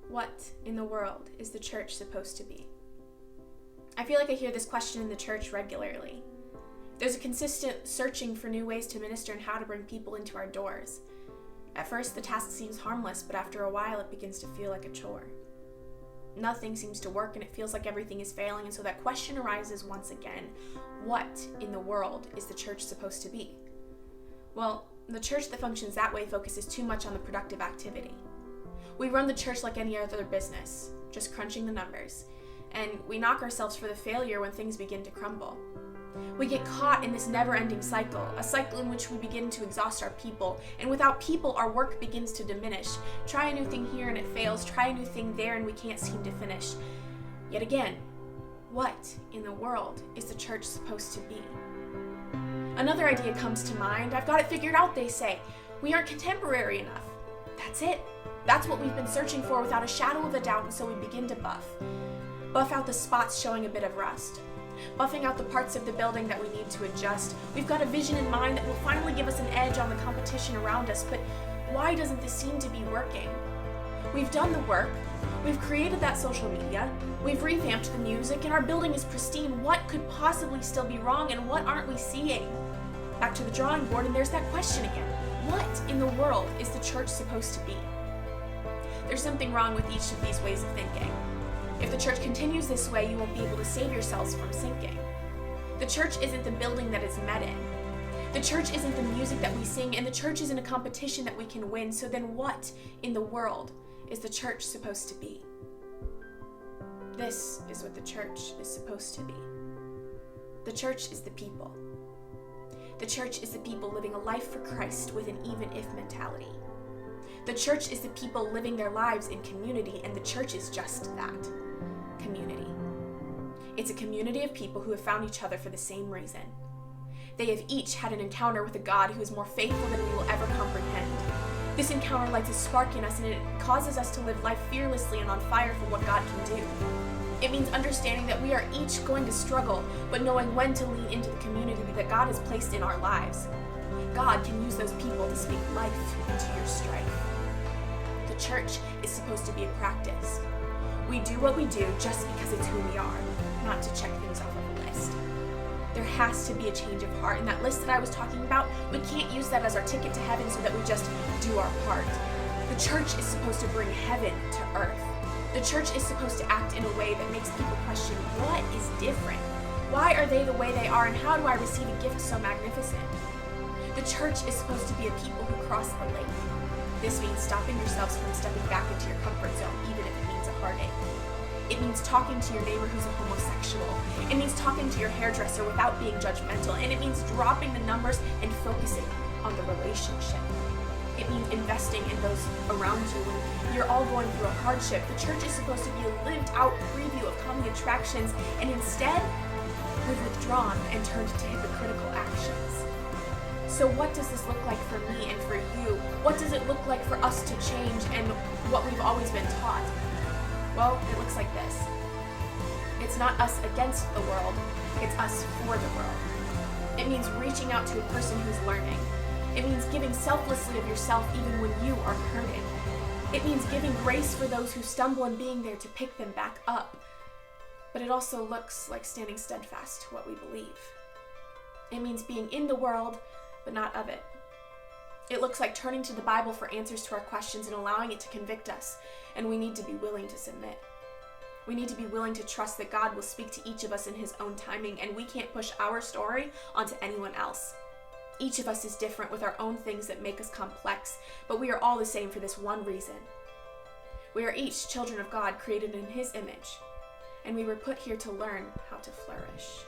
What in the world is the church supposed to be? I feel like I hear this question in the church regularly. There's a consistent searching for new ways to minister and how to bring people into our doors. At first, the task seems harmless, but after a while, it begins to feel like a chore. Nothing seems to work, and it feels like everything is failing, and so that question arises once again. What in the world is the church supposed to be? Well, the church that functions that way focuses too much on the productive activity. We run the church like any other business, just crunching the numbers, and we knock ourselves for the failure when things begin to crumble. We get caught in this never-ending cycle, a cycle in which we begin to exhaust our people, and without people, our work begins to diminish. Try a new thing here and it fails, try a new thing there and we can't seem to finish. Yet again, what in the world is the church supposed to be? Another idea comes to mind. I've got it figured out, they say. We aren't contemporary enough. That's it. That's what we've been searching for without a shadow of a doubt, and so we begin to buff out the spots showing a bit of rust. Buffing out the parts of the building that we need to adjust. We've got a vision in mind that will finally give us an edge on the competition around us, but why doesn't this seem to be working? We've done the work, we've created that social media, we've revamped the music, and our building is pristine. What could possibly still be wrong, and what aren't we seeing? Back to the drawing board, and there's that question again. What in the world is the church supposed to be? There's something wrong with each of these ways of thinking. If the church continues this way, you won't be able to save yourselves from sinking. The church isn't the building that is met in. The church isn't the music that we sing, and the church isn't a competition that we can win. So then what in the world is the church supposed to be? This is what the church is supposed to be. The church is the people. The church is the people living a life for Christ with an even-if mentality. The church is the people living their lives in community, and the church is just that. Community. It's a community of people who have found each other for the same reason. They have each had an encounter with a God who is more faithful than we will ever comprehend. This encounter lights a spark in us, and it causes us to live life fearlessly and on fire for what God can do. It means understanding that we are each going to struggle, but knowing when to lean into the community that God has placed in our lives. God can use those people to speak life into your strife. The church is supposed to be a practice. We do what we do just because it's who we are, not to check things off of a list. There has to be a change of heart, and that list that I was talking about, we can't use that as our ticket to heaven so that we just do our part. The church is supposed to bring heaven to earth. The church is supposed to act in a way that makes people question, what is different? Why are they the way they are, and how do I receive a gift so magnificent? The church is supposed to be a people who cross the lake. This means stopping yourselves from stepping back into your comfort zone, even if it means a heartache. It means talking to your neighbor who's a homosexual. It means talking to your hairdresser without being judgmental. And it means dropping the numbers and focusing on the relationship. It means investing in those around you when you're all going through a hardship. The church is supposed to be a lived out preview of coming attractions, and instead, we've withdrawn and turned to hypocritical actions. So what does this look like for me and for you? What does it look like for us to change and what we've always been taught? Well, it looks like this. It's not us against the world, it's us for the world. It means reaching out to a person who's learning. It means giving selflessly of yourself even when you are hurting. It means giving grace for those who stumble and being there to pick them back up. But it also looks like standing steadfast to what we believe. It means being in the world, but not of it. It looks like turning to the Bible for answers to our questions and allowing it to convict us, and we need to be willing to submit. We need to be willing to trust that God will speak to each of us in His own timing, and we can't push our story onto anyone else. Each of us is different with our own things that make us complex, but we are all the same for this one reason. We are each children of God created in His image, and we were put here to learn how to flourish.